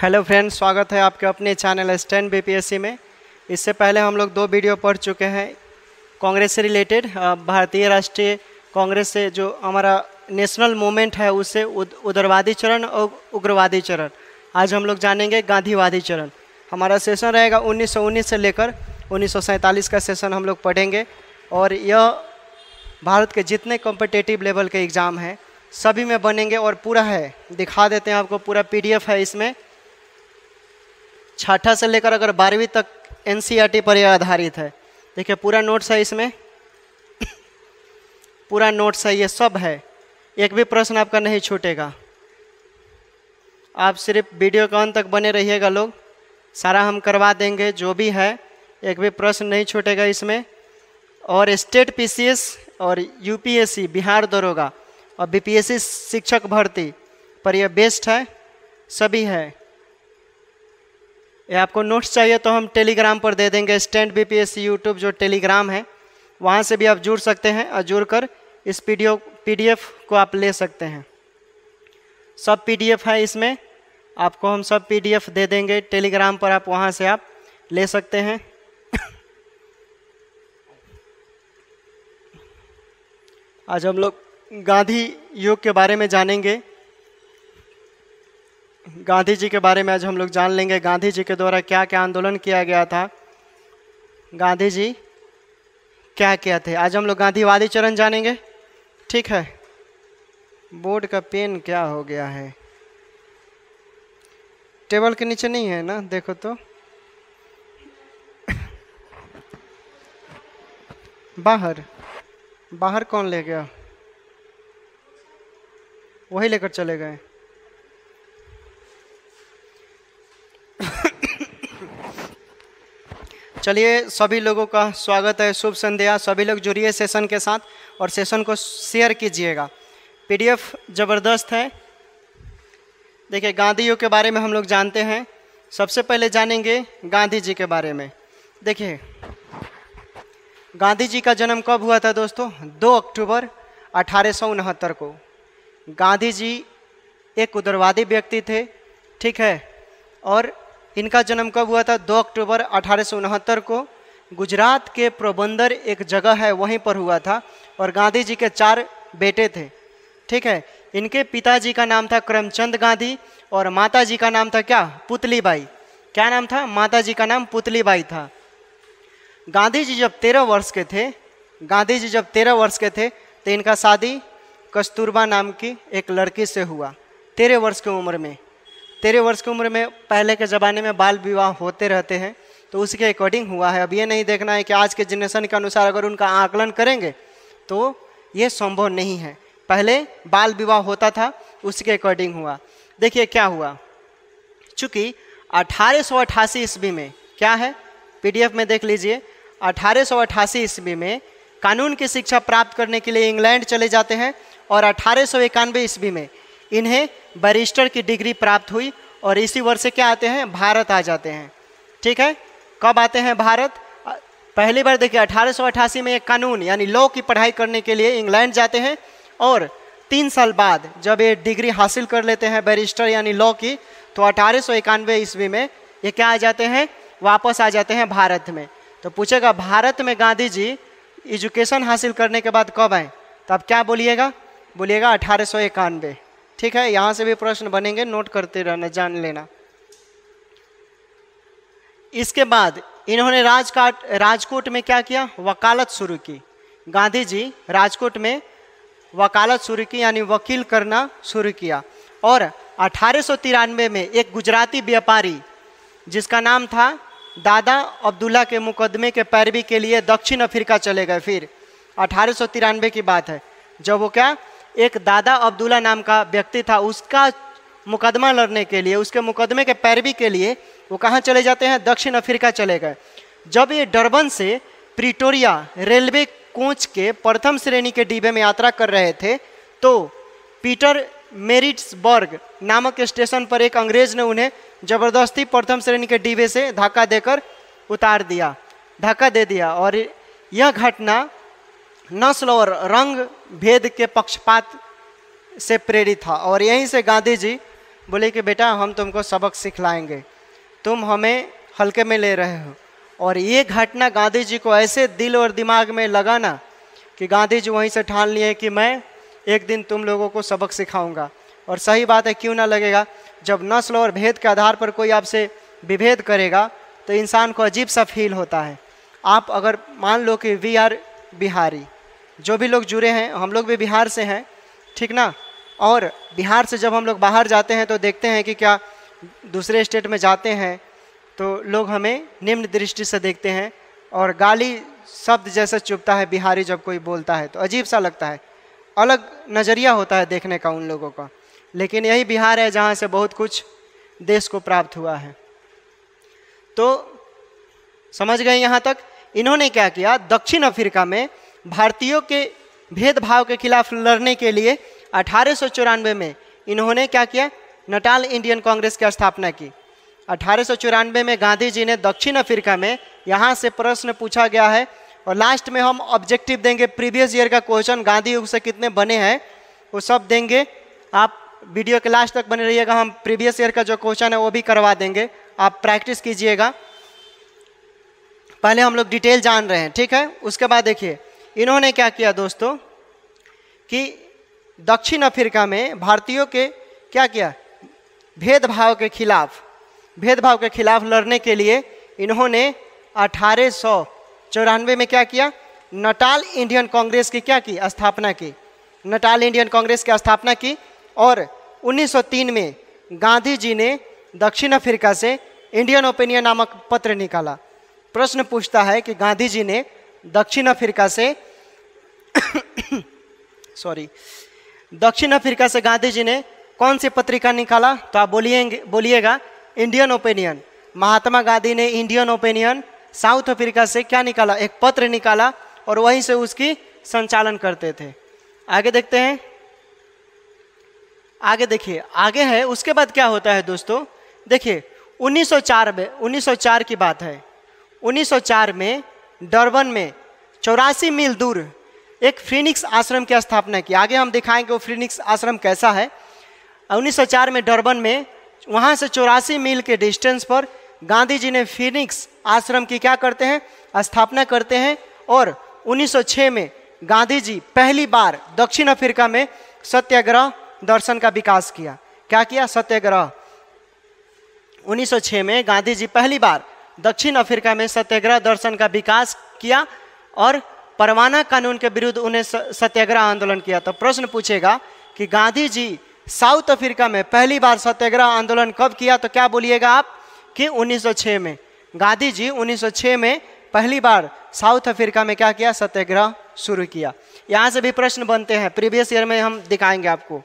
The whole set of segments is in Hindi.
हेलो फ्रेंड्स, स्वागत है आपके अपने चैनल स्टैंड बीपीएससी में। इससे पहले हम लोग 2 वीडियो पढ़ चुके हैं कांग्रेस से रिलेटेड। भारतीय राष्ट्रीय कांग्रेस से जो हमारा नेशनल मूवमेंट है उससे उदारवादी चरण और उग्रवादी चरण। आज हम लोग जानेंगे गांधीवादी चरण। हमारा सेशन रहेगा 1919 से लेकर 1947 का सेशन हम लोग पढ़ेंगे। और यह भारत के जितने कॉम्पिटिटिव लेवल के एग्ज़ाम हैं सभी में बनेंगे और पूरा है, दिखा देते हैं आपको। पूरा पीडीएफ है इसमें, छठा से लेकर अगर 12वीं तक एनसीईआरटी पर यह आधारित है। देखिए पूरा नोट्स है इसमें पूरा नोट्स है, ये सब है, एक भी प्रश्न आपका नहीं छूटेगा। आप सिर्फ वीडियो के अंत तक बने रहिएगा लोग, सारा हम करवा देंगे जो भी है, एक भी प्रश्न नहीं छूटेगा इसमें। और स्टेट पीसीएस और यूपीएससी बिहार दरोगा और बीपीएससी शिक्षक भर्ती पर यह बेस्ट है, सभी है। ये आपको नोट्स चाहिए तो हम टेलीग्राम पर दे देंगे। स्टैंड बीपीएससी यूट्यूब जो टेलीग्राम है वहाँ से भी आप जुड़ सकते हैं और जुड़कर इस पीडीएफ को आप ले सकते हैं। सब पीडीएफ है इसमें, आपको हम सब पीडीएफ दे देंगे टेलीग्राम पर, आप वहाँ से आप ले सकते हैं। आज हम लोग गांधी युग के बारे में जानेंगे। गांधी जी के बारे में आज हम लोग जान लेंगे। गांधी जी के द्वारा क्या क्या आंदोलन किया गया था, गांधी जी क्या क्या थे, आज हम लोग गांधीवादी चरण जानेंगे। ठीक है, बोर्ड का पेन क्या हो गया है, टेबल के नीचे नहीं है ना, देखो तो। बाहर कौन ले गया, वही लेकर चले गए। चलिए, सभी लोगों का स्वागत है, शुभ संध्या। सभी लोग जुड़िए सेशन के साथ और सेशन को शेयर कीजिएगा। पीडीएफ ज़बरदस्त है। देखिए गांधी युग के बारे में हम लोग जानते हैं। सबसे पहले जानेंगे गांधी जी के बारे में। देखिए गांधी जी का जन्म कब हुआ था दोस्तों? 2 अक्टूबर 1869 को। गांधी जी एक उदारवादी व्यक्ति थे, ठीक है। और इनका जन्म कब हुआ था? 2 अक्टूबर 1869 को। गुजरात के पोरबंदर एक जगह है वहीं पर हुआ था। और गांधी जी के 4 बेटे थे, ठीक है। इनके पिताजी का नाम था करमचंद गांधी और माता जी का नाम था क्या? पुतलीबाई। क्या नाम था? माता जी का नाम पुतलीबाई था। गांधी जी जब 13 वर्ष के थे तो इनका शादी कस्तूरबा नाम की एक लड़की से हुआ। 13 वर्ष की उम्र में। 13 वर्ष की उम्र में पहले के ज़माने में बाल विवाह होते रहते हैं, तो उसके अकॉर्डिंग हुआ है। अब ये नहीं देखना है कि आज के जनरेशन के अनुसार अगर उनका आकलन करेंगे तो ये संभव नहीं है। पहले बाल विवाह होता था, उसके अकॉर्डिंग हुआ। देखिए क्या हुआ, चूँकि 1888 ईस्वी में, क्या है पीडीएफ में देख लीजिए, 1888 ईस्वी में कानून की शिक्षा प्राप्त करने के लिए इंग्लैंड चले जाते हैं। और 1891 ईस्वी में इन्हें बैरिस्टर की डिग्री प्राप्त हुई और इसी वर्ष से क्या आते हैं? भारत आ जाते हैं, ठीक है। कब आते हैं भारत? पहली बार देखिए 1888 में एक कानून यानी लॉ की पढ़ाई करने के लिए इंग्लैंड जाते हैं। और 3 साल बाद जब ये डिग्री हासिल कर लेते हैं बैरिस्टर यानी लॉ की, तो 1891 ईस्वी में ये क्या आ जाते हैं? वापस आ जाते हैं भारत में। तो पूछेगा भारत में गांधी जी एजुकेशन हासिल करने के बाद कब आए? तो आप क्या बोलिएगा? बोलिएगा 1891, ठीक है। यहाँ से भी प्रश्न बनेंगे, नोट करते रहना, जान लेना। इसके बाद इन्होंने राजकोट में क्या किया? वकालत शुरू की। गांधी जी राजकोट में वकालत शुरू की यानी वकील करना शुरू किया। और 1893 में एक गुजराती व्यापारी जिसका नाम था दादा अब्दुल्ला के मुकदमे के पैरवी के लिए दक्षिण अफ्रीका चले गए। फिर 1893 की बात है, जब वो क्या, एक दादा अब्दुल्ला नाम का व्यक्ति था, उसका मुकदमा लड़ने के लिए, उसके मुकदमे के पैरवी के लिए वो कहाँ चले जाते हैं? दक्षिण अफ्रीका चले गए। जब ये डरबन से प्रिटोरिया रेलवे कोच के प्रथम श्रेणी के डिब्बे में यात्रा कर रहे थे तो पीटर मेरिट्सबर्ग नामक स्टेशन पर एक अंग्रेज ने उन्हें जबरदस्ती प्रथम श्रेणी के डिब्बे से धक्का दे दिया। और यह घटना नस्ल और रंग भेद के पक्षपात से प्रेरित था। और यहीं से गांधी जी बोले कि बेटा हम तुमको सबक सिखलाएंगे, तुम हमें हल्के में ले रहे हो। और ये घटना गांधी जी को ऐसे दिल और दिमाग में लगा ना कि गांधी जी वहीं से ठान लिए कि मैं एक दिन तुम लोगों को सबक सिखाऊंगा। और सही बात है, क्यों ना लगेगा, जब नस्ल और भेद के आधार पर कोई आपसे विभेद करेगा तो इंसान को अजीब सा फील होता है। आप अगर मान लो कि वी आर बिहारी, जो भी लोग जुड़े हैं हम लोग भी बिहार से हैं, ठीक ना। और बिहार से जब हम लोग बाहर जाते हैं तो देखते हैं कि क्या दूसरे स्टेट में जाते हैं तो लोग हमें निम्न दृष्टि से देखते हैं और गाली शब्द जैसे चुभता है बिहारी जब कोई बोलता है तो अजीब सा लगता है, अलग नज़रिया होता है देखने का उन लोगों का। लेकिन यही बिहार है जहाँ से बहुत कुछ देश को प्राप्त हुआ है। तो समझ गए यहाँ तक। इन्होंने क्या किया, दक्षिण अफ्रीका में भारतीयों के भेदभाव के खिलाफ लड़ने के लिए 1894 में इन्होंने क्या किया, नटाल इंडियन कांग्रेस की स्थापना की। 1894 में गांधी जी ने दक्षिण अफ्रीका में, यहाँ से प्रश्न पूछा गया है और लास्ट में हम ऑब्जेक्टिव देंगे, प्रीवियस ईयर का क्वेश्चन गांधी युग से कितने बने हैं वो सब देंगे। आप वीडियो के लास्ट तक बने रहिएगा, हम प्रीवियस ईयर का जो क्वेश्चन है वो भी करवा देंगे, आप प्रैक्टिस कीजिएगा। पहले हम लोग डिटेल जान रहे हैं, ठीक है। उसके बाद देखिए इन्होंने क्या किया दोस्तों कि दक्षिण अफ्रीका में भारतीयों के क्या किया, भेदभाव के खिलाफ लड़ने के लिए इन्होंने 1894 में क्या किया, नटाल इंडियन कांग्रेस की क्या की, स्थापना की। नटाल इंडियन कांग्रेस की स्थापना की। और 1903 में गांधी जी ने दक्षिण अफ्रीका से इंडियन ओपिनियन नामक पत्र निकाला। प्रश्न पूछता है कि गांधी जी ने दक्षिण अफ्रीका से दक्षिण अफ्रीका से गांधी जी ने कौन सी पत्रिका निकाला, तो आप बोलिएगा इंडियन ओपिनियन। महात्मा गांधी ने इंडियन ओपिनियन साउथ अफ्रीका से क्या निकाला, एक पत्र निकाला और वहीं से उसकी संचालन करते थे। आगे देखते हैं, आगे देखिए, आगे है उसके बाद क्या होता है दोस्तों। देखिए 1904 की बात है। 1904 में डरबन में 84 मील दूर एक फिनिक्स आश्रम की स्थापना की। आगे हम दिखाएंगे वो फिनिक्स आश्रम कैसा है। 1904 में डरबन में, वहाँ से 84 मील के डिस्टेंस पर गांधी जी ने फिनिक्स आश्रम की क्या करते हैं, स्थापना करते हैं। और 1906 में गांधी जी पहली बार दक्षिण अफ्रीका में सत्याग्रह दर्शन का विकास किया। क्या किया, सत्याग्रह। 1906 में गांधी जी पहली बार दक्षिण अफ्रीका में सत्याग्रह दर्शन का विकास किया और परवाना कानून के विरुद्ध उन्हें सत्याग्रह आंदोलन किया। तो प्रश्न पूछेगा कि गांधी जी साउथ अफ्रीका में पहली बार सत्याग्रह आंदोलन कब किया, तो क्या बोलिएगा आप कि 1906 में। गांधी जी 1906 में पहली बार साउथ अफ्रीका में क्या किया, सत्याग्रह शुरू किया। यहाँ से भी प्रश्न बनते हैं, प्रीवियस ईयर में हम दिखाएंगे आपको।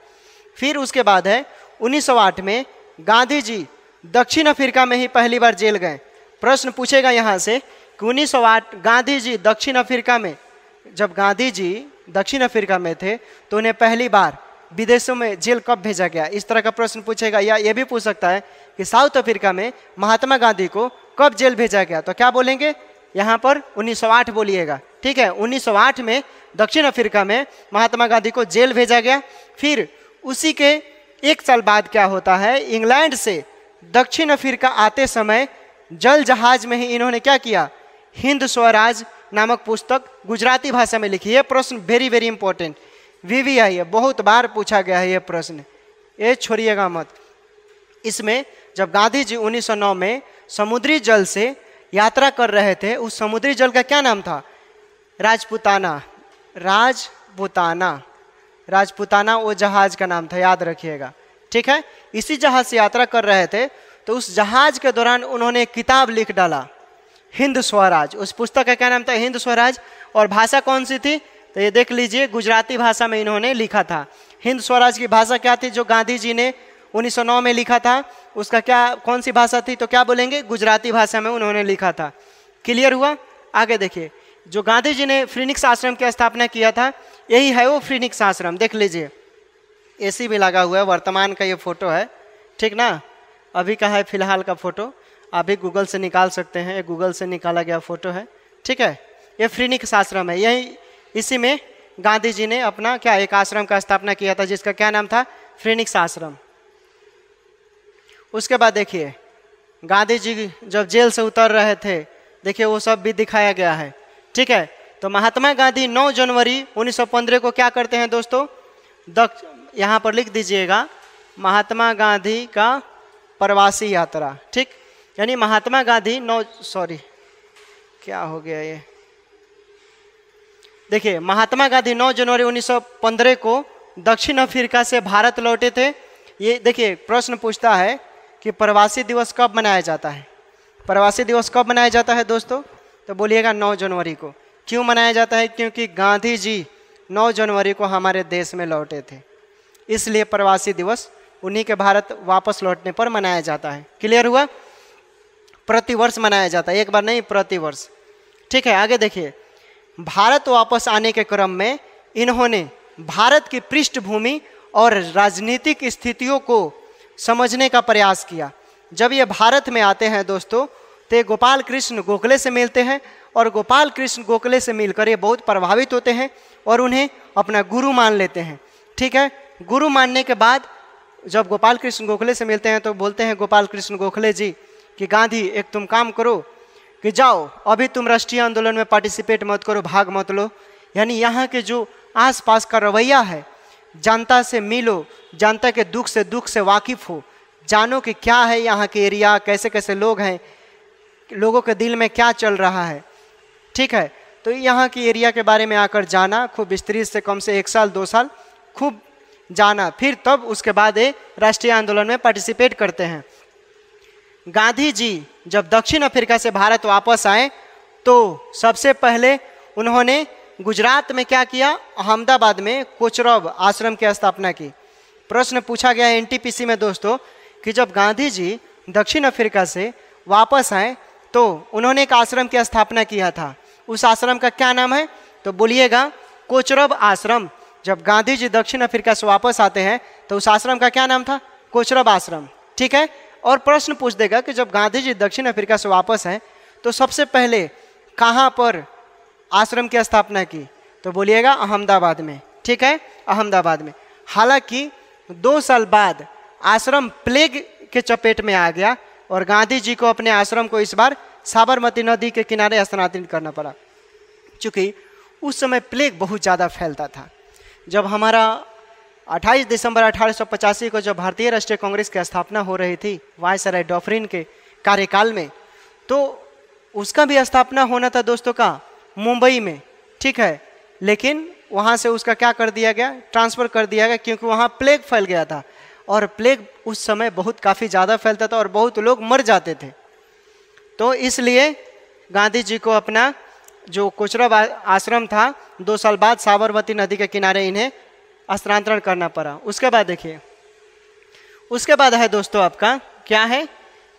फिर उसके बाद है 1908 में गांधी जी दक्षिण अफ्रीका में ही पहली बार जेल गए। प्रश्न पूछेगा यहाँ से कि 1908 गांधी जी दक्षिण अफ्रीका में, जब गांधी जी दक्षिण अफ्रीका में थे तो उन्हें पहली बार विदेशों में जेल कब भेजा गया, इस तरह का प्रश्न पूछेगा। या ये भी पूछ सकता है कि साउथ अफ्रीका में महात्मा गांधी को कब जेल भेजा गया, तो क्या बोलेंगे यहाँ पर 1908 बोलिएगा, ठीक है। 1908 में दक्षिण अफ्रीका में महात्मा गांधी को जेल भेजा गया। फिर उसी के एक साल बाद क्या होता है, इंग्लैंड से दक्षिण अफ्रीका आते समय जल जहाज में ही इन्होंने क्या किया, हिंद स्वराज नामक पुस्तक गुजराती भाषा में लिखी। है प्रश्न वेरी वेरी इंपॉर्टेंट, VVI है, बहुत बार पूछा गया है ये प्रश्न, ये छोड़िएगा मत। इसमें जब गांधी जी 1909 में समुद्री जल से यात्रा कर रहे थे, उस समुद्री जल का क्या नाम था, राजपुताना। राजपुताना वो जहाज का नाम था, याद रखिएगा, ठीक है। इसी जहाज से यात्रा कर रहे थे तो उस जहाज के दौरान उन्होंने एक किताब लिख डाला, हिंद स्वराज। उस पुस्तक का क्या नाम था, हिंद स्वराज। और भाषा कौन सी थी, तो ये देख लीजिए, गुजराती भाषा में इन्होंने लिखा था। हिंद स्वराज की भाषा क्या थी, जो गांधी जी ने 1909 में लिखा था, उसका क्या, कौन सी भाषा थी, तो क्या बोलेंगे, गुजराती भाषा में उन्होंने लिखा था। क्लियर हुआ। आगे देखिए, जो गांधी जी ने फिनिक्स आश्रम की स्थापना किया था, यही है वो फिनिक्स आश्रम। देख लीजिए, AC भी लगा हुआ है, वर्तमान का ये फोटो है, ठीक ना। अभी का है फिलहाल का फोटो, आप भी गूगल से निकाल सकते हैं, गूगल से निकाला गया फोटो है, ठीक है। ये फिनिक्स आश्रम है, यही इसी में गांधी जी ने अपना क्या एक आश्रम का स्थापना किया था, जिसका क्या नाम था, फिनिक्स आश्रम। उसके बाद देखिए गांधी जी जब जेल से उतर रहे थे, देखिए वो सब भी दिखाया गया है। ठीक है, तो महात्मा गांधी 9 जनवरी 1915 को क्या करते हैं दोस्तों, यहाँ पर लिख दीजिएगा महात्मा गांधी का प्रवासी यात्रा। ठीक, यानी महात्मा गांधी क्या हो गया ये, देखिए महात्मा गांधी 9 जनवरी 1915 को दक्षिण अफ्रीका से भारत लौटे थे। ये देखिए प्रश्न पूछता है कि प्रवासी दिवस कब मनाया जाता है। प्रवासी दिवस कब मनाया जाता है दोस्तों, तो बोलिएगा 9 जनवरी को। क्यों मनाया जाता है, क्योंकि गांधी जी 9 जनवरी को हमारे देश में लौटे थे, इसलिए प्रवासी दिवस उन्हीं के भारत वापस लौटने पर मनाया जाता है। क्लियर हुआ, प्रतिवर्ष मनाया जाता है, एक बार नहीं प्रतिवर्ष। ठीक है, आगे देखिए भारत वापस आने के क्रम में इन्होंने भारत की पृष्ठभूमि और राजनीतिक स्थितियों को समझने का प्रयास किया। जब ये भारत में आते हैं दोस्तों, तो ये गोपाल कृष्ण गोखले से मिलते हैं और गोपाल कृष्ण गोखले से मिलकर ये बहुत प्रभावित होते हैं और उन्हें अपना गुरु मान लेते हैं। ठीक है, गुरु मानने के बाद जब गोपाल कृष्ण गोखले से मिलते हैं तो बोलते हैं गोपाल कृष्ण गोखले जी कि गांधी एक तुम काम करो कि जाओ अभी तुम राष्ट्रीय आंदोलन में पार्टिसिपेट मत करो, भाग मत लो। यानी यहाँ के जो आसपास का रवैया है, जनता से मिलो, जनता के दुख से वाकिफ हो, जानो कि क्या है यहाँ के एरिया, कैसे कैसे लोग हैं, लोगों के दिल में क्या चल रहा है। ठीक है, तो यहाँ की एरिया के बारे में आकर जाना, खूब विस्तृत से कम से 1 साल 2 साल खूब जाना, फिर तब उसके बाद ये राष्ट्रीय आंदोलन में पार्टिसिपेट करते हैं। गांधी जी जब दक्षिण अफ्रीका से भारत वापस आए तो सबसे पहले उन्होंने गुजरात में क्या किया, अहमदाबाद में कोचरब आश्रम की स्थापना की। प्रश्न पूछा गया है एनटीपीसी में दोस्तों कि जब गांधी जी दक्षिण अफ्रीका से वापस आए तो उन्होंने एक आश्रम की स्थापना किया था, उस आश्रम का क्या नाम है, तो बोलिएगा कोचरब आश्रम। जब गांधी जी दक्षिण अफ्रीका से वापस आते हैं तो उस आश्रम का क्या नाम था, कोचरब आश्रम। ठीक है, और प्रश्न पूछ देगा कि जब गांधी जी दक्षिण अफ्रीका से वापस आए तो सबसे पहले कहाँ पर आश्रम की स्थापना की, तो बोलिएगा अहमदाबाद में। ठीक है, अहमदाबाद में। हालांकि 2 साल बाद आश्रम प्लेग के चपेट में आ गया और गांधी जी को अपने आश्रम को इस बार साबरमती नदी के किनारे स्थानांतरित करना पड़ा, क्योंकि उस समय प्लेग बहुत ज़्यादा फैलता था। जब हमारा 28 दिसंबर 1885 को जब भारतीय राष्ट्रीय कांग्रेस की स्थापना हो रही थी वायसराय डॉफरिन के कार्यकाल में, तो उसका भी स्थापना होना था दोस्तों का मुंबई में। ठीक है, लेकिन वहाँ से उसका क्या कर दिया गया, ट्रांसफ़र कर दिया गया, क्योंकि वहाँ प्लेग फैल गया था और प्लेग उस समय बहुत काफ़ी ज़्यादा फैलता था और बहुत लोग मर जाते थे। तो इसलिए गांधी जी को अपना जो कोचरब आश्रम था 2 साल बाद साबरमती नदी के किनारे इन्हें स्थानांतरण करना पड़ा। उसके बाद देखिए, उसके बाद है दोस्तों आपका क्या है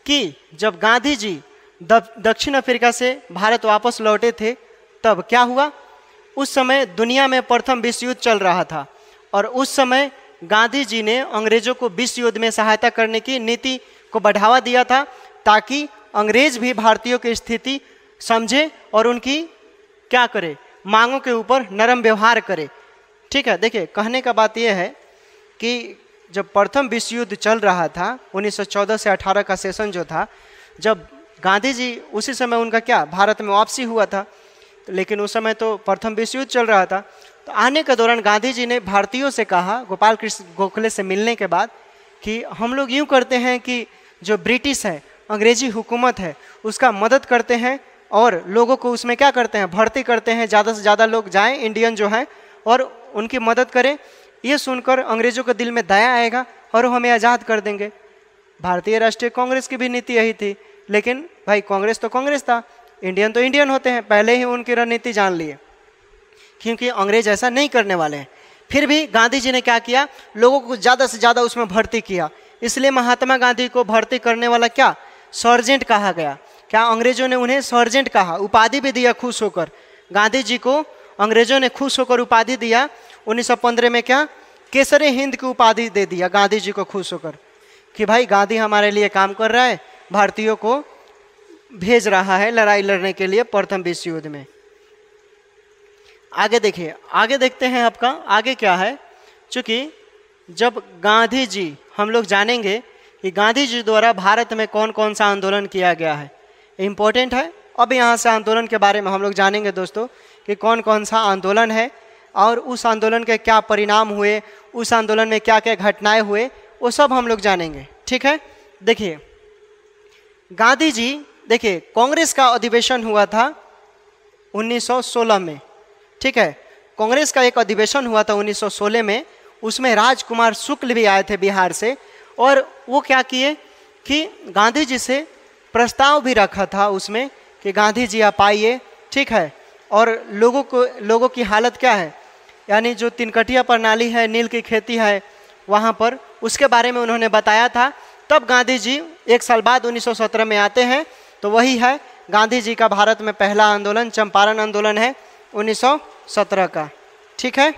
कि जब गांधी जी दक्षिण अफ्रीका से भारत वापस लौटे थे तब क्या हुआ, उस समय दुनिया में प्रथम विश्व युद्ध चल रहा था और उस समय गांधी जी ने अंग्रेजों को विश्व युद्ध में सहायता करने की नीति को बढ़ावा दिया था ताकि अंग्रेज भी भारतीयों की स्थिति समझे और उनकी क्या करे, मांगों के ऊपर नरम व्यवहार करे। ठीक है, देखिए कहने का बात यह है कि जब प्रथम विश्व युद्ध चल रहा था 1914 से 18 का सेशन जो था, जब गांधी जी उसी समय उनका क्या भारत में वापसी हुआ था, लेकिन उस समय तो प्रथम विश्व युद्ध चल रहा था। तो आने के दौरान गांधी जी ने भारतीयों से कहा गोपाल कृष्ण गोखले से मिलने के बाद कि हम लोग यूँ करते हैं कि जो ब्रिटिश है, अंग्रेजी हुकूमत है, उसका मदद करते हैं और लोगों को उसमें क्या करते हैं, भर्ती करते हैं, ज़्यादा से ज़्यादा लोग जाएं इंडियन जो हैं और उनकी मदद करें। ये सुनकर अंग्रेज़ों के दिल में दया आएगा और वो हमें आज़ाद कर देंगे। भारतीय राष्ट्रीय कांग्रेस की भी नीति यही थी, लेकिन भाई कांग्रेस तो कांग्रेस था, इंडियन तो इंडियन होते हैं, पहले ही उनकी रणनीति जान लिए, क्योंकि अंग्रेज ऐसा नहीं करने वाले हैं। फिर भी गांधी जी ने क्या किया, लोगों को ज़्यादा से ज़्यादा उसमें भर्ती किया। इसलिए महात्मा गांधी को भर्ती करने वाला क्या, सर्जेंट कहा गया। क्या अंग्रेजों ने उन्हें सर्जेंट कहा, उपाधि भी दिया खुश होकर। गांधी जी को अंग्रेजों ने खुश होकर उपाधि दिया। 1915 में क्या, केसरे हिंद की उपाधि दे दिया गांधी जी को खुश होकर कि भाई गांधी हमारे लिए काम कर रहा है, भारतीयों को भेज रहा है लड़ाई लड़ने के लिए प्रथम विश्व युद्ध में। आगे देखिए, आगे देखते हैं आपका आगे क्या है। चूँकि जब गांधी जी, हम लोग जानेंगे कि गांधी जी द्वारा भारत में कौन कौन सा आंदोलन किया गया है, इम्पोर्टेंट है। अब यहाँ से आंदोलन के बारे में हम लोग जानेंगे दोस्तों कि कौन कौन सा आंदोलन है और उस आंदोलन के क्या परिणाम हुए, उस आंदोलन में क्या क्या घटनाएं हुए, वो सब हम लोग जानेंगे। ठीक है, देखिए गांधी जी, देखिए कांग्रेस का अधिवेशन हुआ था 1916 में। ठीक है, कांग्रेस का एक अधिवेशन हुआ था 1916 में, उसमें राजकुमार शुक्ल भी आए थे बिहार से, और वो क्या किए कि गांधी जी से प्रस्ताव भी रखा था उसमें कि गांधी जी आप आइए। ठीक है, और लोगों की हालत क्या है, यानी जो तिनकटिया प्रणाली है, नील की खेती है वहाँ पर, उसके बारे में उन्होंने बताया था। तब गांधी जी एक साल बाद 1917 में आते हैं, तो वही है गांधी जी का भारत में पहला आंदोलन, चंपारण आंदोलन है 1917 का। ठीक है,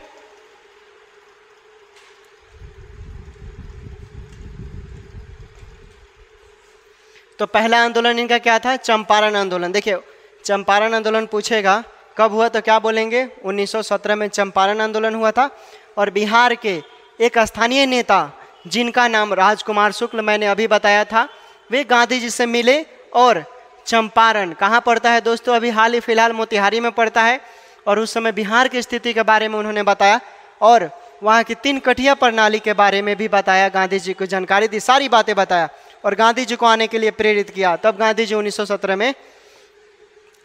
तो पहला आंदोलन इनका क्या था, चंपारण आंदोलन। देखिए चंपारण आंदोलन पूछेगा कब हुआ तो क्या बोलेंगे, 1917 में चंपारण आंदोलन हुआ था। और बिहार के एक स्थानीय नेता जिनका नाम राजकुमार शुक्ल मैंने अभी बताया था, वे गांधी जी से मिले। और चंपारण कहाँ पड़ता है दोस्तों, अभी हाल ही फिलहाल मोतिहारी में पड़ता है। और उस समय बिहार की स्थिति के बारे में उन्होंने बताया और वहाँ की तीन कठिया प्रणाली के बारे में भी बताया, गांधी जी को जानकारी दी, सारी बातें बताया और गांधी जी को आने के लिए प्रेरित किया। तब गांधी जी 1917 में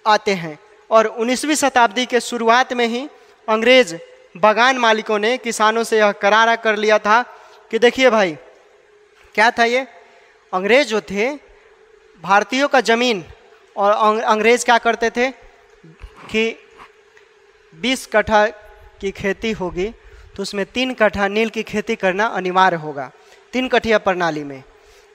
आते हैं। और 19वीं शताब्दी के शुरुआत में ही अंग्रेज बागान मालिकों ने किसानों से यह करारा कर लिया था कि देखिए भाई, क्या था ये, अंग्रेज जो थे भारतीयों का जमीन, और अंग्रेज क्या करते थे कि 20 कट्ठा की खेती होगी तो उसमें 3 कट्ठा नील की खेती करना अनिवार्य होगा, 3 कठिया प्रणाली में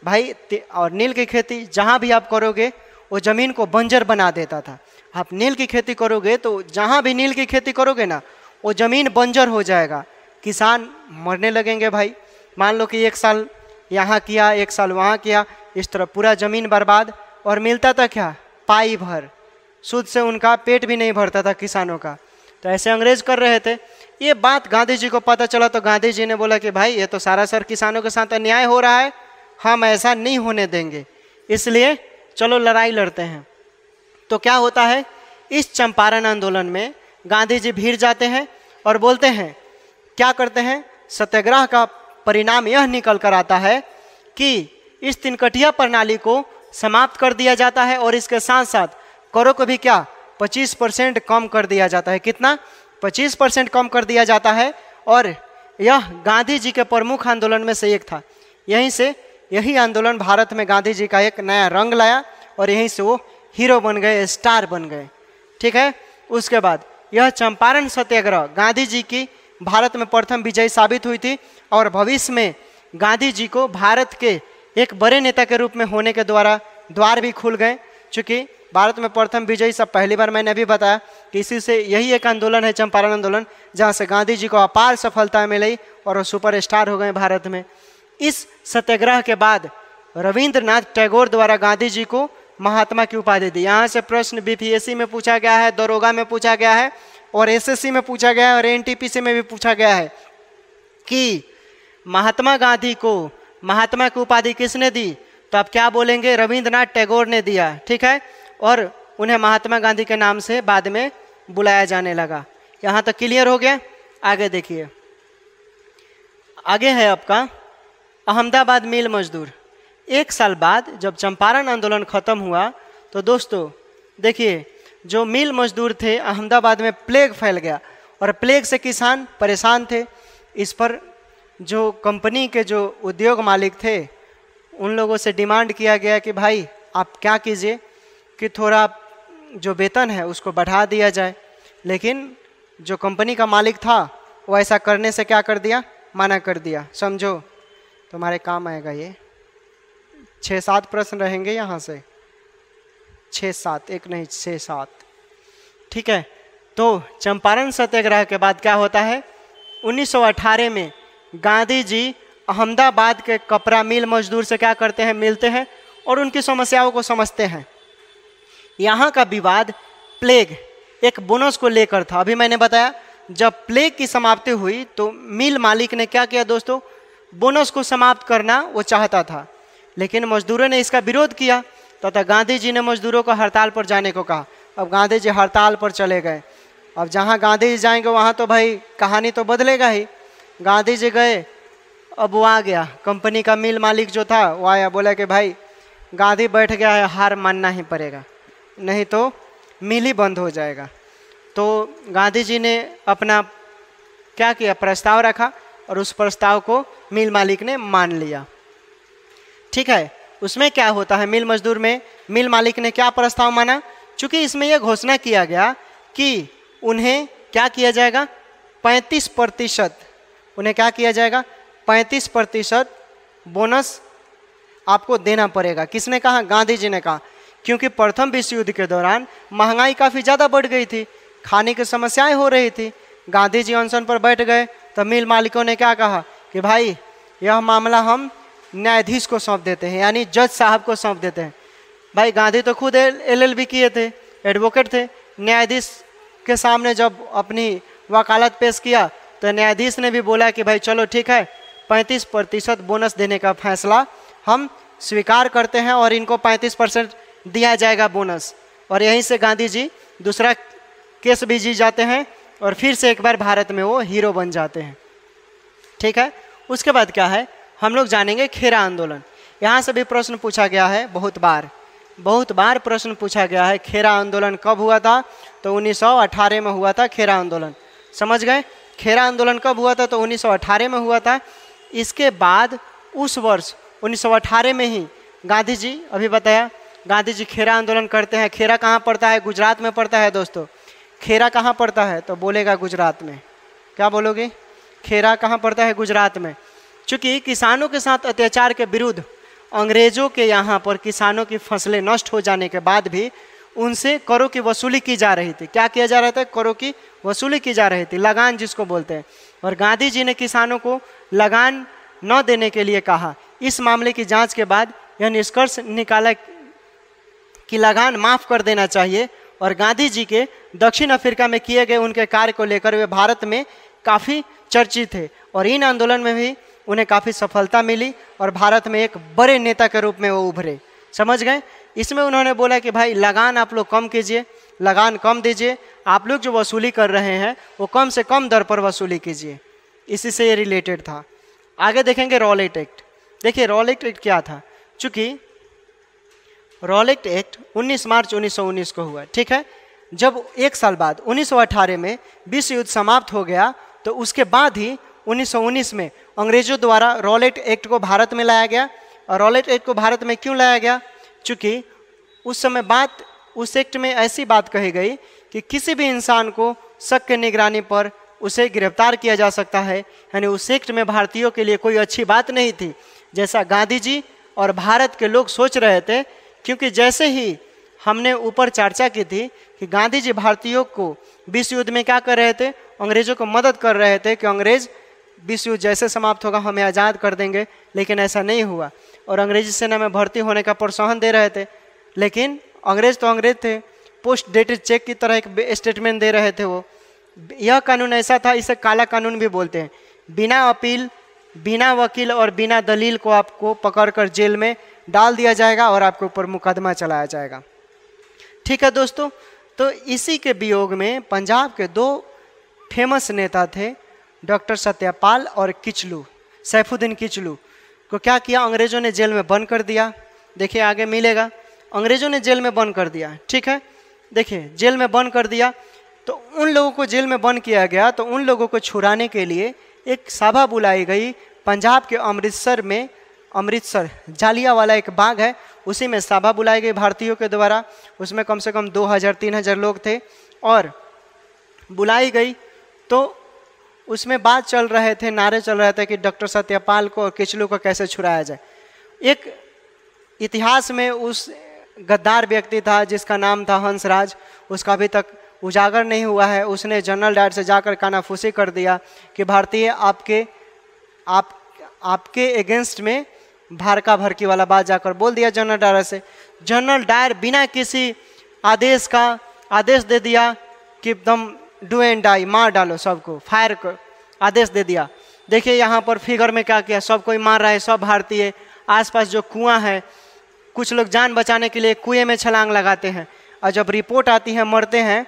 भाई। और नील की खेती जहाँ भी आप करोगे वो ज़मीन को बंजर बना देता था। आप नील की खेती करोगे तो जहाँ भी नील की खेती करोगे ना, वो ज़मीन बंजर हो जाएगा, किसान मरने लगेंगे भाई। मान लो कि 1 साल यहाँ किया, 1 साल वहाँ किया, इस तरह पूरा ज़मीन बर्बाद। और मिलता था क्या, पाई भर, सूद से उनका पेट भी नहीं भरता था किसानों का। तो ऐसे अंग्रेज कर रहे थे। ये बात गांधी जी को पता चला तो गांधी जी ने बोला कि भाई ये तो सरासर किसानों के साथ अन्याय हो रहा है, हम ऐसा नहीं होने देंगे, इसलिए चलो लड़ाई लड़ते हैं। तो क्या होता है, इस चंपारण आंदोलन में गांधी जी भिड़ जाते हैं और बोलते हैं, क्या करते हैं, सत्याग्रह का परिणाम यह निकल कर आता है कि इस तिनकटिया प्रणाली को समाप्त कर दिया जाता है और इसके साथ साथ करों को भी क्या 25% कम कर दिया जाता है। कितना, 25% कम कर दिया जाता है। और यह गांधी जी के प्रमुख आंदोलन में से एक था। यही आंदोलन भारत में गांधी जी का एक नया रंग लाया और यहीं से वो हीरो बन गए, स्टार बन गए। ठीक है, उसके बाद यह चंपारण सत्याग्रह गांधी जी की भारत में प्रथम विजय साबित हुई थी और भविष्य में गांधी जी को भारत के एक बड़े नेता के रूप में होने के द्वार भी खुल गए। चूँकि भारत में प्रथम विजयी सब पहली बार मैंने अभी बताया कि इसी से यही एक आंदोलन है चंपारण आंदोलन, जहाँ से गांधी जी को अपार सफलता मिली और वो सुपरस्टार हो गए भारत में। इस सत्याग्रह के बाद रविंद्रनाथ टैगोर द्वारा गांधी जी को महात्मा की उपाधि दी। यहाँ से प्रश्न बीपीएससी में पूछा गया है, दरोगा में पूछा गया है और एसएससी में पूछा गया है और एनटीपीसी में भी पूछा गया है कि महात्मा गांधी को महात्मा की उपाधि किसने दी, तो आप क्या बोलेंगे, रविंद्रनाथ टैगोर ने दिया। ठीक है, और उन्हें महात्मा गांधी के नाम से बाद में बुलाया जाने लगा। यहाँ तक क्लियर हो गया। आगे देखिए, आगे है आपका अहमदाबाद मिल मजदूर। 1 साल बाद जब चंपारण आंदोलन खत्म हुआ तो दोस्तों देखिए, जो मिल मजदूर थे अहमदाबाद में प्लेग फैल गया और प्लेग से किसान परेशान थे। इस पर जो कंपनी के जो उद्योग मालिक थे उन लोगों से डिमांड किया गया कि भाई आप क्या कीजिए कि थोड़ा जो वेतन है उसको बढ़ा दिया जाए। लेकिन जो कंपनी का मालिक था वो ऐसा करने से क्या कर दिया, मना कर दिया। समझो, तुम्हारे काम आएगा ये। 6-7 प्रश्न रहेंगे यहाँ से, 6-7, एक नहीं 6-7। ठीक है, तो चंपारण सत्याग्रह के बाद क्या होता है, 1918 में गांधी जी अहमदाबाद के कपड़ा मिल मजदूर से क्या करते हैं, मिलते हैं और उनकी समस्याओं को समझते हैं। यहाँ का विवाद प्लेग एक बोनस को लेकर था। अभी मैंने बताया जब प्लेग की समाप्ति हुई तो मिल मालिक ने क्या किया दोस्तों, बोनस को समाप्त करना वो चाहता था। लेकिन मजदूरों ने इसका विरोध किया, तथा गांधी जी ने मजदूरों को हड़ताल पर जाने को कहा। अब गांधी जी हड़ताल पर चले गए। अब जहाँ गांधी जी जाएंगे वहाँ तो भाई कहानी तो बदलेगा ही। गांधी जी गए, अब वो आ गया कंपनी का मिल मालिक जो था, वो आया, बोला कि भाई गांधी बैठ गया है, हार मानना ही पड़ेगा, नहीं तो मिल ही बंद हो जाएगा। तो गांधी जी ने अपना क्या किया, प्रस्ताव रखा, और उस प्रस्ताव को मिल मालिक ने मान लिया। ठीक है, उसमें क्या होता है, मिल मजदूर में मिल मालिक ने क्या प्रस्ताव माना, चूंकि इसमें यह घोषणा किया गया कि उन्हें क्या किया जाएगा, 35%, उन्हें क्या किया जाएगा, 35% बोनस आपको देना पड़ेगा। किसने कहा, गांधी जी ने कहा, क्योंकि प्रथम विश्व युद्ध के दौरान महंगाई काफ़ी ज़्यादा बढ़ गई थी, खाने की समस्याएं हो रही थी। गांधी जी अनशन पर बैठ गए तो मिल मालिकों ने क्या कहा कि भाई यह मामला हम न्यायाधीश को सौंप देते हैं, यानी जज साहब को सौंप देते हैं। भाई गांधी तो खुद LLB किए थे, एडवोकेट थे। न्यायाधीश के सामने जब अपनी वकालत पेश किया तो न्यायाधीश ने भी बोला कि भाई चलो ठीक है, 35% बोनस देने का फैसला हम स्वीकार करते हैं और इनको 35% दिया जाएगा बोनस। और यहीं से गांधी जी दूसरा केस भी जीत जाते हैं और फिर से एक बार भारत में वो हीरो बन जाते हैं। ठीक है, उसके बाद क्या है, हम लोग जानेंगे खेरा आंदोलन। यहाँ से भी प्रश्न पूछा गया है, बहुत बार प्रश्न पूछा गया है। खेरा आंदोलन कब हुआ था, तो 1918 में हुआ था खेरा आंदोलन। समझ गए, खेरा आंदोलन कब हुआ था, तो 1918 में हुआ था। इसके बाद उस वर्ष 1918 में ही गांधी जी, अभी बताया, गांधी जी खेरा आंदोलन करते हैं। खेरा कहाँ पड़ता है, गुजरात में पड़ता है दोस्तों। खेरा कहाँ पड़ता है, तो बोलेगा गुजरात में। क्या बोलोगे, खेरा कहाँ पड़ता है, गुजरात में। चूँकि किसानों के साथ अत्याचार के विरुद्ध अंग्रेजों के यहाँ पर किसानों की फसलें नष्ट हो जाने के बाद भी उनसे करों की वसूली की जा रही थी। क्या किया जा रहा था, करों की वसूली की जा रही थी, लगान जिसको बोलते हैं। और गांधी जी ने किसानों को लगान न देने के लिए कहा। इस मामले की जांच के बाद यह निष्कर्ष निकाला कि लगान माफ़ कर देना चाहिए। और गांधी जी के दक्षिण अफ्रीका में किए गए उनके कार्य को लेकर वे भारत में काफ़ी चर्चित थे और इन आंदोलन में भी उन्हें काफ़ी सफलता मिली और भारत में एक बड़े नेता के रूप में वो उभरे। समझ गए, इसमें उन्होंने बोला कि भाई लगान आप लोग कम कीजिए, लगान कम दीजिए, आप लोग जो वसूली कर रहे हैं वो कम से कम दर पर वसूली कीजिए। इसी से ये रिलेटेड था। आगे देखेंगे रॉलेट एक्ट। देखिए रॉलेट एक्ट क्या था, चूँकि रॉलेट एक्ट 19 मार्च 1919 को हुआ। ठीक है, जब एक साल बाद 1918 में विश्व युद्ध समाप्त हो गया तो उसके बाद ही 1919 में अंग्रेजों द्वारा रॉलेट एक्ट को भारत में लाया गया। और रॉलेट एक्ट को भारत में क्यों लाया गया, चूँकि उस समय उस एक्ट में ऐसी बात कही गई कि किसी भी इंसान को शक की निगरानी पर उसे गिरफ्तार किया जा सकता है। यानी उस एक्ट में भारतीयों के लिए कोई अच्छी बात नहीं थी, जैसा गांधी जी और भारत के लोग सोच रहे थे। क्योंकि जैसे ही हमने ऊपर चर्चा की थी कि गांधी जी भारतीयों को विश्व युद्ध में क्या कर रहे थे, अंग्रेजों को मदद कर रहे थे कि अंग्रेज विश्व युद्ध जैसे समाप्त होगा हमें आज़ाद कर देंगे, लेकिन ऐसा नहीं हुआ। और अंग्रेजी सेना में भर्ती होने का प्रोत्साहन दे रहे थे, लेकिन अंग्रेज तो अंग्रेज थे, पोस्ट डेटेड चेक की तरह एक स्टेटमेंट दे रहे थे वो। यह कानून ऐसा था, इसे काला कानून भी बोलते हैं। बिना अपील, बिना वकील और बिना दलील को आपको पकड़कर जेल में डाल दिया जाएगा और आपके ऊपर मुकदमा चलाया जाएगा। ठीक है दोस्तों, तो इसी के वियोग में पंजाब के दो फेमस नेता थे, डॉक्टर सत्यपाल और किचलू, सैफुद्दीन किचलू को क्या किया, अंग्रेजों ने जेल में बंद कर दिया। देखिए आगे मिलेगा, अंग्रेजों ने जेल में बंद कर दिया। ठीक है, देखिए जेल में बंद कर दिया तो उन लोगों को जेल में बंद किया गया। तो उन लोगों को छुड़ाने के लिए एक सभा बुलाई गई पंजाब के अमृतसर में। अमृतसर जालियावाला एक बाग है, उसी में सभा बुलाई गई भारतीयों के द्वारा। उसमें कम से कम 2000-3000 लोग थे और बुलाई गई। तो उसमें बात चल रहे थे, नारे चल रहे थे कि डॉक्टर सत्यपाल को और किचलू को कैसे छुड़ाया जाए। एक इतिहास में उस गद्दार व्यक्ति था जिसका नाम था हंसराज, उसका अभी तक उजागर नहीं हुआ है। उसने जनरल डायर से जाकर कानाफूसी कर दिया कि भारतीय आपके अगेंस्ट में भारका भरकी वाला बात जाकर बोल दिया जनरल डायर से। जनरल डायर बिना किसी आदेश का आदेश दे दिया कि एकदम डू एंड डाई, मार डालो सबको, फायर कर आदेश दे दिया। देखिए यहाँ पर फिगर में क्या किया, सब कोई मार रहा है, सब भारतीय। आसपास जो कुआं है, कुछ लोग जान बचाने के लिए कुएं में छलांग लगाते हैं, और जब रिपोर्ट आती है मरते हैं,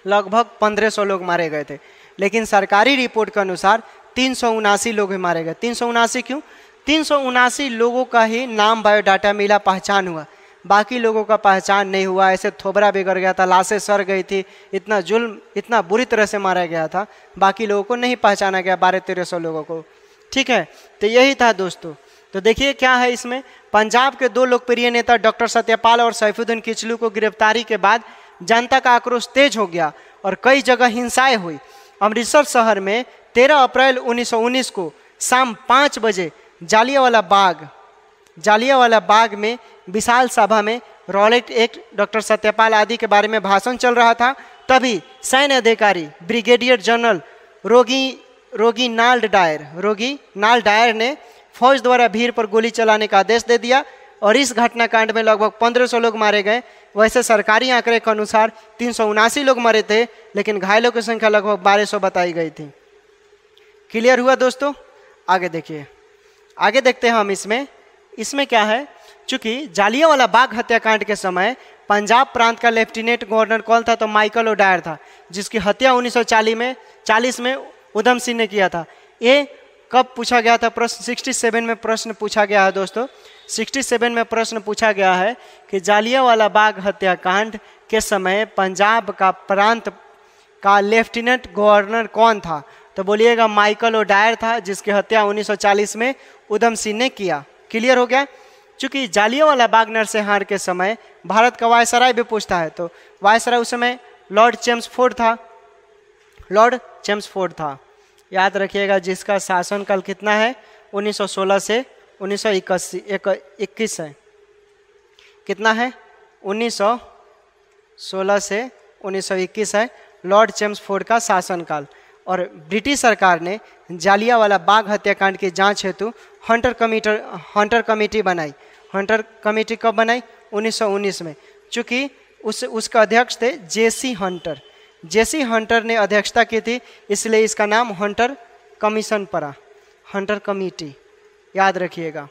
लगभग 1500 लोग मारे गए थे। लेकिन सरकारी रिपोर्ट के अनुसार 379 लोग ही मारे गए। 379 क्यों? 379 लोगों का ही नाम बायोडाटा मिला, पहचान हुआ, बाकी लोगों का पहचान नहीं हुआ। ऐसे थोबरा बिगड़ गया था, लाशें सड़ गई थी, इतना जुल्म, इतना बुरी तरह से मारा गया था, बाकी लोगों को नहीं पहचाना गया, 1200-1300 लोगों को। ठीक है, तो यही था दोस्तों। तो देखिए क्या है इसमें, पंजाब के 2 लोकप्रिय नेता डॉक्टर सत्यपाल और सैफुद्दीन किचलू को गिरफ्तारी के बाद जनता का आक्रोश तेज हो गया और कई जगह हिंसाएं हुई। अमृतसर शहर में 13 अप्रैल 1919 को शाम 5 बजे जालियांवाला बाग में विशाल सभा में रॉलेट एक्ट, डॉक्टर सत्यपाल आदि के बारे में भाषण चल रहा था। तभी सैन्य अधिकारी ब्रिगेडियर जनरल रोगी नाल डायर ने फौज द्वारा भीड़ पर गोली चलाने का आदेश दे दिया और इस घटनाकांड में लगभग 1500 लोग मारे गए। वैसे सरकारी आंकड़े के अनुसार 379 लोग मरे थे, लेकिन घायलों की संख्या लगभग 1200 बताई गई थी। क्लियर हुआ दोस्तों? आगे देखिए, आगे देखते हैं हम इसमें क्या है। चूंकि जालियांवाला बाग हत्याकांड के समय पंजाब प्रांत का लेफ्टिनेंट गवर्नर कौन था? तो माइकल ओडायर था, जिसकी हत्या 1940 में उधम सिंह ने किया था। ये कब पूछा गया था प्रश्न? 67 में प्रश्न पूछा गया है दोस्तों। 67 में प्रश्न पूछा गया है कि जालियांवाला बाग हत्याकांड के समय पंजाब का प्रांत का लेफ्टिनेंट गवर्नर कौन था? तो बोलिएगा माइकल ओडायर था, जिसकी हत्या 1940 में उधम सिंह ने किया। क्लियर हो गया? चूंकि जालियांवाला बाग नरसंहार के समय भारत का वायसराय भी पूछता है, तो वायसराय उस समय लॉर्ड चेम्सफोर्ड था। याद रखिएगा, जिसका शासनकाल कितना है? 1916 से 1921 है। कितना है? 1916 से 1921 है लॉर्ड चेम्सफोर्ड का शासनकाल। और ब्रिटिश सरकार ने जालियांवाला बाग हत्याकांड की जांच हेतु हंटर कमेटी बनाई। हंटर कमेटी कब बनाई? 1919 में। चूँकि उसका अध्यक्ष थे जेसी हंटर ने अध्यक्षता की थी, इसलिए इसका नाम हंटर कमीशन पड़ा, हंटर कमेटी। याद रखिएगा।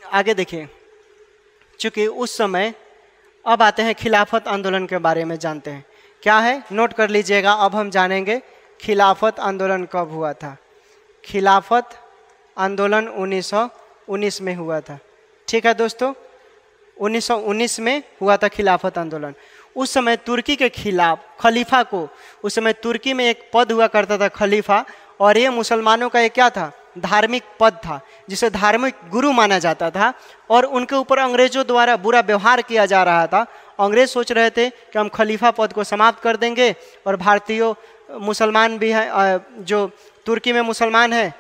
आगे देखिए, चूँकि उस समय, अब आते हैं खिलाफत आंदोलन के बारे में जानते हैं। क्या है? नोट कर लीजिएगा। अब हम जानेंगे खिलाफत आंदोलन कब हुआ था। खिलाफत आंदोलन 1919 में हुआ था। ठीक है दोस्तों, 1919 में हुआ था खिलाफत आंदोलन। उस समय तुर्की के खिलाफ खलीफा को, उस समय तुर्की में एक पद हुआ करता था खलीफा, और ये मुसलमानों का एक क्या था? धार्मिक पद था, जिसे धार्मिक गुरु माना जाता था, और उनके ऊपर अंग्रेजों द्वारा बुरा व्यवहार किया जा रहा था। अंग्रेज सोच रहे थे कि हम खलीफा पद को समाप्त कर देंगे और भारतीय मुसलमान भी हैं, जो तुर्की में मुसलमान हैं,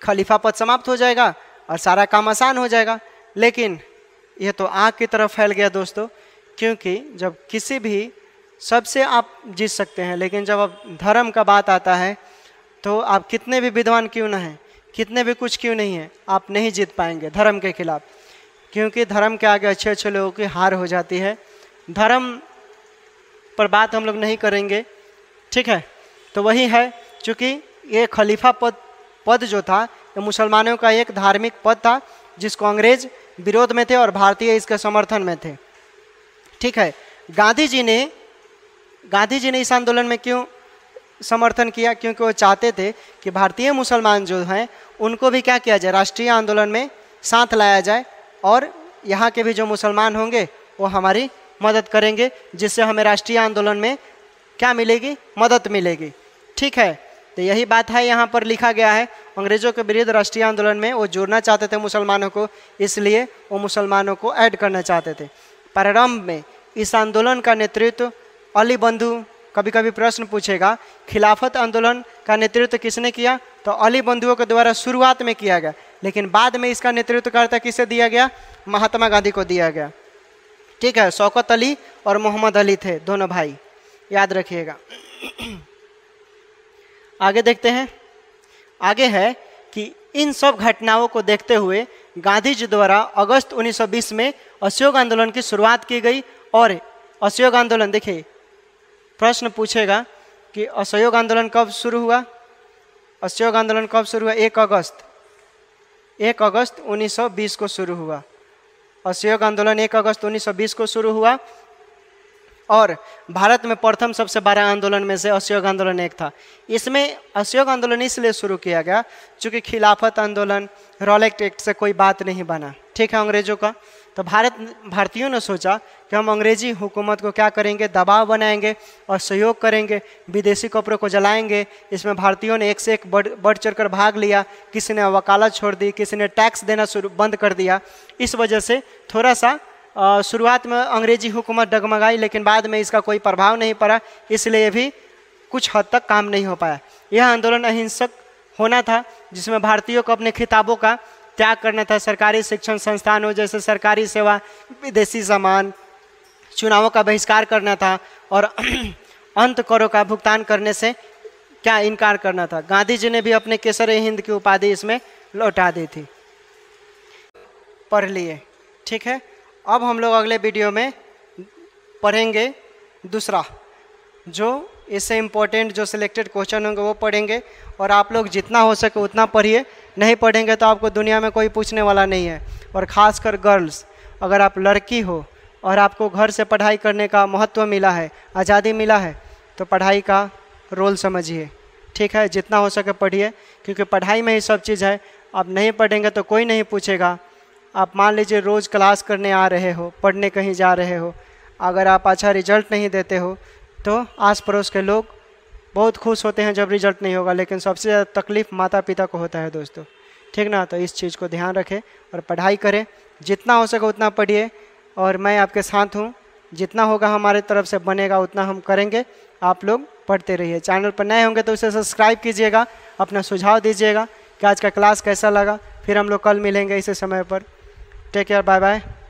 खलीफा पद समाप्त हो जाएगा और सारा काम आसान हो जाएगा। लेकिन यह तो आग की तरफ फैल गया दोस्तों, क्योंकि जब किसी भी, सबसे आप जीत सकते हैं, लेकिन जब अब धर्म का बात आता है तो आप कितने भी विद्वान क्यों ना हैं, कितने भी कुछ क्यों नहीं हैं, आप नहीं जीत पाएंगे धर्म के खिलाफ, क्योंकि धर्म के आगे अच्छे अच्छे लोगों की हार हो जाती है। धर्म पर बात हम लोग नहीं करेंगे, ठीक है। तो वही है, चूँकि ये खलीफा पद जो था, ये मुसलमानों का एक धार्मिक पद था, जिसको अंग्रेज विरोध में थे और भारतीय इसके समर्थन में थे। ठीक है। गांधी जी ने इस आंदोलन में क्यों समर्थन किया? क्योंकि वो चाहते थे कि भारतीय मुसलमान जो हैं उनको भी क्या किया जाए, राष्ट्रीय आंदोलन में साथ लाया जाए, और यहाँ के भी जो मुसलमान होंगे वो हमारी मदद करेंगे, जिससे हमें राष्ट्रीय आंदोलन में क्या मिलेगी? मदद मिलेगी। ठीक है। तो यही बात है, यहाँ पर लिखा गया है। अंग्रेजों के विरुद्ध राष्ट्रीय आंदोलन में वो जोड़ना चाहते थे मुसलमानों को, इसलिए वो मुसलमानों को ऐड करना चाहते थे। प्रारंभ में इस आंदोलन का नेतृत्व अली बंधु, कभी कभी प्रश्न पूछेगा खिलाफत आंदोलन का नेतृत्व किसने किया? तो अली बंधुओं के द्वारा शुरुआत में किया गया, लेकिन बाद में इसका नेतृत्वकर्ता किसे दिया गया? महात्मा गांधी को दिया गया। ठीक है। शौकत अली और मोहम्मद अली थे, दोनों भाई, याद रखिएगा। आगे देखते हैं। आगे है कि इन सब घटनाओं को देखते हुए गांधी जी द्वारा अगस्त 1920 में असहयोग आंदोलन की शुरुआत की गई। और असहयोग आंदोलन, देखिए प्रश्न पूछेगा कि असहयोग आंदोलन कब शुरू हुआ? असहयोग आंदोलन कब शुरू हुआ? 1 अगस्त 1 अगस्त 1920 को शुरू हुआ। असहयोग आंदोलन 1 अगस्त 1920 को शुरू हुआ और भारत में प्रथम सबसे बड़ा आंदोलन में से असहयोग आंदोलन एक था। इसमें असहयोग आंदोलन इसलिए शुरू किया गया क्योंकि खिलाफत आंदोलन, रॉलेट एक्ट से कोई बात नहीं बना, ठीक है, अंग्रेजों का। तो भारतीयों ने सोचा कि हम अंग्रेजी हुकूमत को क्या करेंगे, दबाव बनाएंगे और सहयोग करेंगे, विदेशी कपड़ों को जलाएंगे। इसमें भारतीयों ने एक से एक बढ़ चढ़कर भाग लिया। किसी ने वकालत छोड़ दी, किसी ने टैक्स देना बंद कर दिया। इस वजह से थोड़ा सा शुरुआत में अंग्रेजी हुकूमत डगमगाई, लेकिन बाद में इसका कोई प्रभाव नहीं पड़ा, इसलिए भी कुछ हद तक काम नहीं हो पाया। यह आंदोलन अहिंसक होना था, जिसमें भारतीयों को अपने खिताबों का त्याग करना था। सरकारी शिक्षण संस्थानों जैसे सरकारी सेवा, विदेशी सामान, चुनावों का बहिष्कार करना था और अंत करों का भुगतान करने से क्या इनकार करना था। गांधी जी ने भी अपने केसर हिंद की उपाधि इसमें लौटा दी थी। पढ़ लिए, ठीक है। अब हम लोग अगले वीडियो में पढ़ेंगे दूसरा, जो इससे इम्पोर्टेंट जो सिलेक्टेड क्वेश्चन होंगे वो पढ़ेंगे। और आप लोग जितना हो सके उतना पढ़िए, नहीं पढ़ेंगे तो आपको दुनिया में कोई पूछने वाला नहीं है। और ख़ासकर गर्ल्स, अगर आप लड़की हो और आपको घर से पढ़ाई करने का महत्व मिला है, आज़ादी मिला है, तो पढ़ाई का रोल समझिए, ठीक है। जितना हो सके पढ़िए, क्योंकि पढ़ाई में ही सब चीज़ है। आप नहीं पढ़ेंगे तो कोई नहीं पूछेगा। आप मान लीजिए रोज़ क्लास करने आ रहे हो, पढ़ने कहीं जा रहे हो, अगर आप अच्छा रिजल्ट नहीं देते हो तो आस पड़ोस के लोग बहुत खुश होते हैं जब रिजल्ट नहीं होगा, लेकिन सबसे ज़्यादा तकलीफ़ माता पिता को होता है दोस्तों, ठीक ना। तो इस चीज़ को ध्यान रखें और पढ़ाई करें, जितना हो सके उतना पढ़िए। और मैं आपके साथ हूँ, जितना होगा हमारे तरफ से बनेगा उतना हम करेंगे। आप लोग पढ़ते रहिए। चैनल पर नए होंगे तो उसे सब्सक्राइब कीजिएगा, अपना सुझाव दीजिएगा कि आज का क्लास कैसा लगा। फिर हम लोग कल मिलेंगे इसी समय पर। Take care, bye bye.